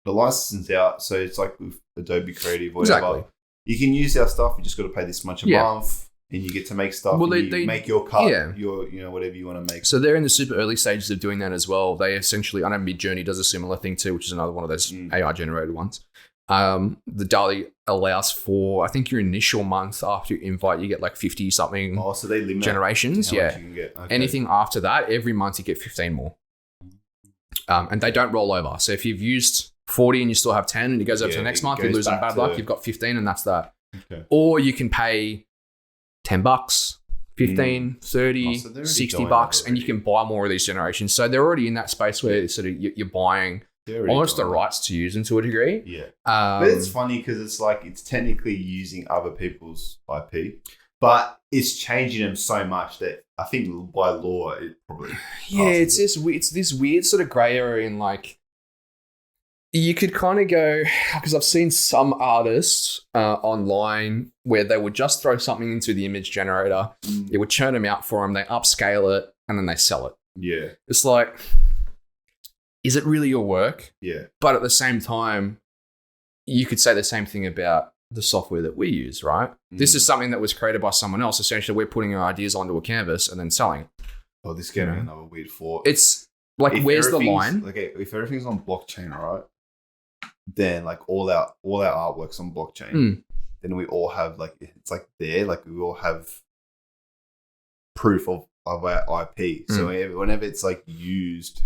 The license is out, so it's like with Adobe Creative or whatever. Exactly. You can use our stuff. You just got to pay this much a month, and you get to make stuff. Well, they make your cut, your whatever you want to make. So they're in the super early stages of doing that as well. They essentially, I know Midjourney does a similar thing too, which is another one of those AI generated ones. The DALL-E allows for, I think, your initial month after you invite, you get like 50 something. Oh, so they limit generations. how much you can get. Okay. Anything after that, every month you get 15 more. And they don't roll over. So if you've used 40 and you still have 10 and it goes over to the next month, you lose on bad luck, you've got 15 and that's that. Okay. Or you can pay $10, 15, 30, so $60, and you can buy more of these generations. So they're already in that space where sort of you're buying almost the rights to use them to a degree. Yeah. But it's funny because it's like it's technically using other people's IP, but it's changing them so much that I think by law it probably it's this weird sort of grey area in like you could kind of go, because I've seen some artists online where they would just throw something into the image generator, it would churn them out for them, they upscale it, and then they sell it. Yeah. It's like, is it really your work? Yeah. But at the same time, you could say the same thing about the software that we use, right? This is something that was created by someone else. Essentially, we're putting our ideas onto a canvas and then selling it. Oh, this is getting another weird thought. It's like, where's the line? Okay, if everything's on blockchain, right? Then like all our artwork's on blockchain. Then we all have like, it's like there, like we all have proof of our IP. So whenever it's like used,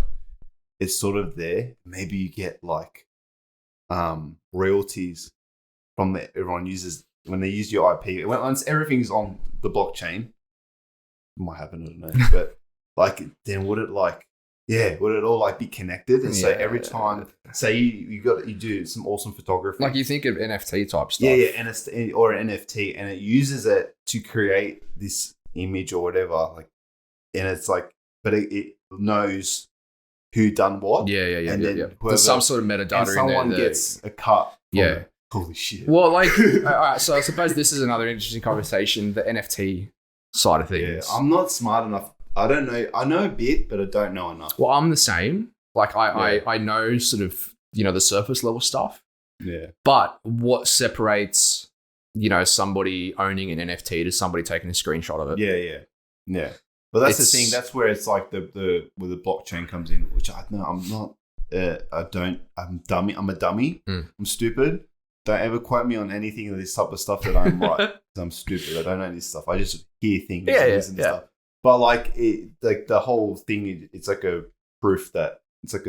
it's sort of there. Maybe you get like royalties from everyone uses when they use your IP. Once everything's on the blockchain, it might happen, I don't know. But like, then would it all like be connected? And so every time, say you do some awesome photography, like you think of NFT type stuff, or an NFT, and it uses it to create this image or whatever, like, and it's like, but it knows who done what, and then there's some sort of metadata in there. And someone gets a cut. Holy shit. Well, like, all right, so I suppose this is another interesting conversation, the NFT side of things. Yeah, I'm not smart enough. I don't know. I know a bit, but I don't know enough. Well, I'm the same. Like, I know sort of, the surface level stuff. Yeah. But what separates, somebody owning an NFT to somebody taking a screenshot of it? Yeah. But that's the thing. That's where it's like where the blockchain comes in, which I'm not. I'm dummy. I'm a dummy. I'm stupid. Don't ever quote me on anything of this type of stuff that I'm right. I'm stupid. I don't know this stuff. I just hear things and stuff. But like the whole thing, it's like a proof that it's like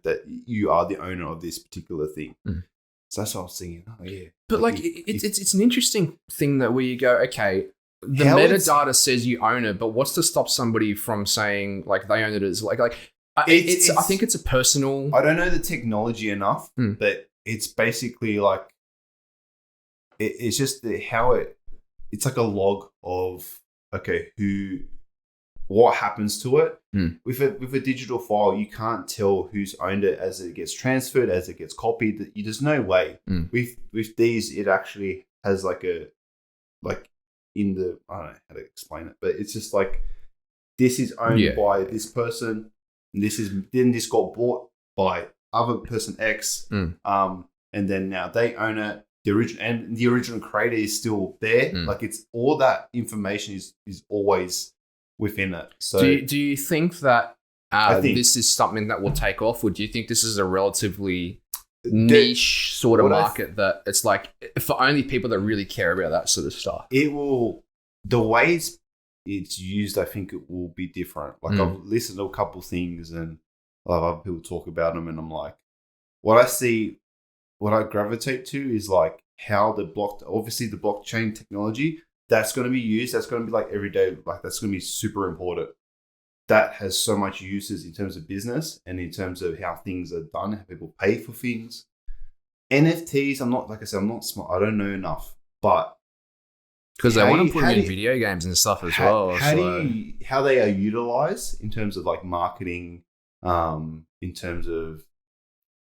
that you are the owner of this particular thing. So that's what I was thinking. Oh yeah. But like it's an interesting thing that where you go, okay, the metadata says you own it, but what's to stop somebody from saying like they own it as like I think it's a personal. I don't know the technology enough, but it's basically like it's just how it's like a log of what happens to it. With a digital file, you can't tell who's owned it as it gets transferred, as it gets copied. There's no way. With these, it actually has I don't know how to explain it, but it's just like this is owned by this person. Then this got bought by other person X, and then now they own it. The original creator is still there. Like it's all that information is always within it. So do you think that this is something that will take off, or do you think this is a relatively niche sort of market that it's like for only people that really care about that sort of stuff? It will. The ways it's used, I think it will be different. Like I've listened to a couple things and a lot of other people talk about them, and I'm like, what I gravitate to is like how obviously the blockchain technology that's going to be used. That's going to be like every day. Like that's going to be super important. That has so much uses in terms of business and in terms of how things are done, how people pay for things. NFTs, I'm not smart. I don't know enough, but because they want to put them in video games and stuff as well. How they are utilized in terms of like marketing, in terms of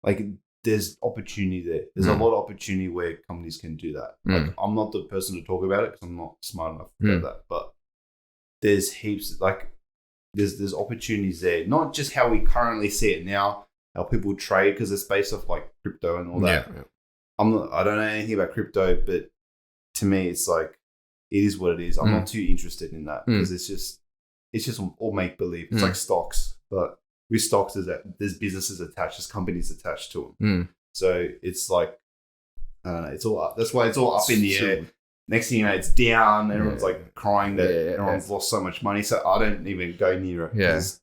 like there's opportunity there. There's a lot of opportunity where companies can do that. Like I'm not the person to talk about it because I'm not smart enough about that. But there's heaps like there's opportunities there. Not just how we currently see it now, how people trade, because it's based off like crypto and all that. Yeah. I don't know anything about crypto, but to me, it's like it is what it is. I'm not too interested in that because it's just all make believe. It's like stocks, but with stocks, there's businesses attached, there's companies attached to them. So it's like I don't know. It's all up. That's why it's all up in the air. Next thing you know, it's down. Everyone's like crying that everyone's lost so much money. So I don't even go near it. Yeah. There's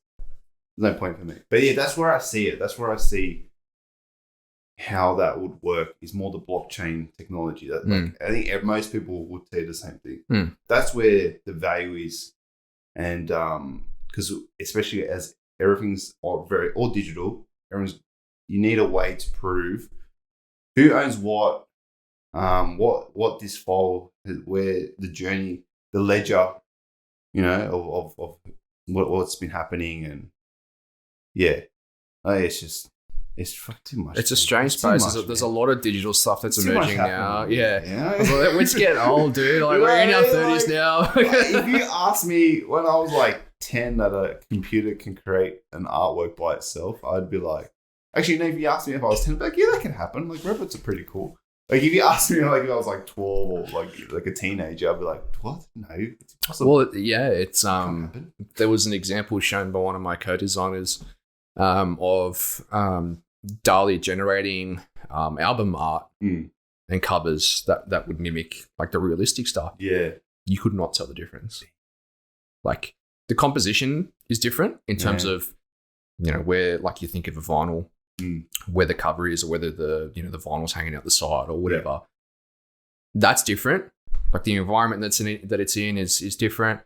no point for me. But yeah, that's where I see it. That's where I see how that would work is more the blockchain technology. That like, I think most people would say the same thing. That's where the value is. And because especially as everything's all digital, you need a way to prove who owns what this file, where the journey, the ledger, of what's been happening, and it's too much. It's a strange space. There's a lot of digital stuff that's emerging now. Yeah. We're just getting old, dude. Like we're in our 30s now. If you asked me when I was like 10 that a computer can create an artwork by itself, I'd be like, actually, no, if you asked me if I was 10, I'd be like, yeah, that can happen. Like robots are pretty cool. Like if you asked me like if I was like 12 or like a teenager, I'd be like, what? No, it's impossible. Well, yeah, it's there was an example shown by one of my co-designers of DALL-E generating album art and covers that would mimic like the realistic stuff. Yeah. You could not tell the difference. Like the composition is different in terms of, where like you think of a vinyl, where the cover is or whether the vinyl's hanging out the side or whatever. Yeah. That's different. Like the environment that it's in is different.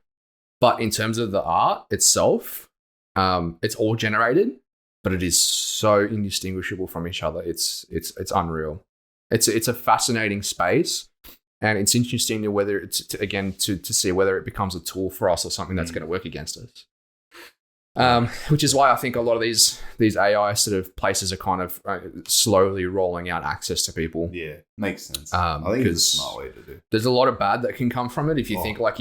But in terms of the art itself, it's all generated, but it is so indistinguishable from each other. It's unreal. It's a fascinating space, and it's interesting to see whether it becomes a tool for us or something that's going to work against us. Which is why I think a lot of these AI sort of places are kind of slowly rolling out access to people. Yeah, makes sense. I think it's a smart way to do. There's a lot of bad that can come from it if you think like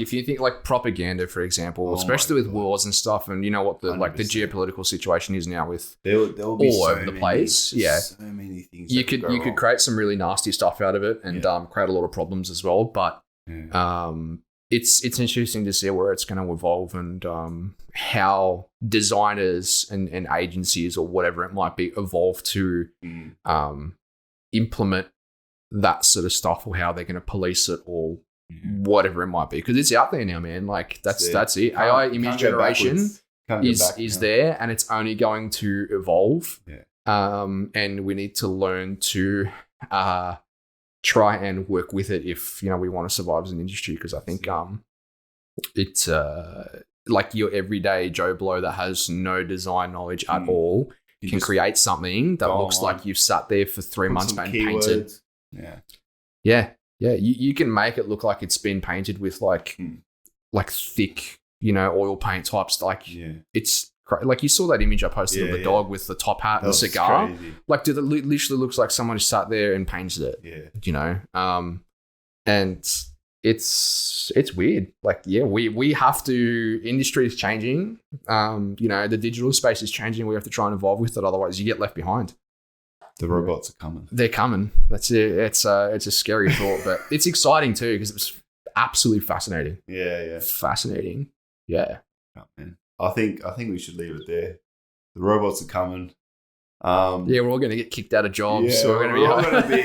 propaganda, for example, especially with wars and stuff, and what the 100%. Like the geopolitical situation is now with there'll be all over the place. Yeah, so many things. You could create some really nasty stuff out of it and create a lot of problems as well. But it's interesting to see where it's going to evolve and how designers and agencies or whatever it might be evolve to implement that sort of stuff, or how they're going to police it or whatever it might be. Because it's out there now, man. Like that's it. AI image generation is there, and it's only going to evolve. Yeah. And we need to learn to try and work with it if we want to survive as an industry, because I think it's like your everyday Joe Blow that has no design knowledge at all can create something that looks like you've sat there for 3 months and painted. Yeah. You can make it look like it's been painted with like thick, oil paint types. Like it's like you saw that image I posted of the dog with the top hat and the cigar. Crazy. Like, dude, it literally looks like someone just sat there and painted it. Yeah. And it's weird. Like, we have to. Industry is changing. The digital space is changing. We have to try and evolve with it. Otherwise, you get left behind. The robots are coming. They're coming. That's it. It's a scary thought, but it's exciting too because it's absolutely fascinating. Yeah. Fascinating. Yeah. Oh, man. I think we should leave it there. The robots are coming. We're all going to get kicked out of jobs. Yeah, we're going to be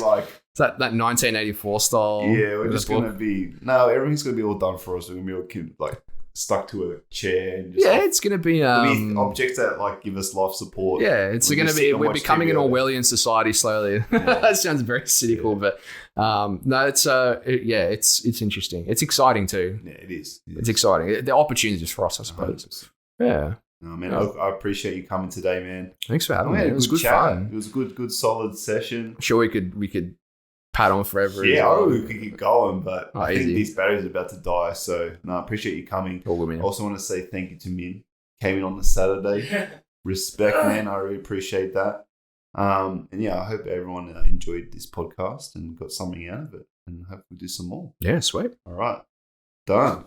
like that 1984 style. Yeah, we're just going to be. No, everything's going to be all done for us. We're going to be all stuck to a chair. And just it's going to be objects that give us life support. Yeah, it's going to be. We're becoming an Orwellian society slowly. That sounds very cynical, but no, it's it's interesting. It's exciting too. Yeah, it is. It's exciting. The opportunities for us, I suppose. 100%. Yeah. No, man, I appreciate you coming today, man. Thanks for having me. It was good fun. It was a good solid session. I'm sure we could pat on forever. Yeah, we could keep going, but I think these batteries are about to die. So, I appreciate you coming. All good, man. I also want to say thank you to Min. Came in on the Saturday. Respect, man. I really appreciate that. And I hope everyone enjoyed this podcast and got something out of it. And hope we do some more. Yeah, sweet. All right. Done.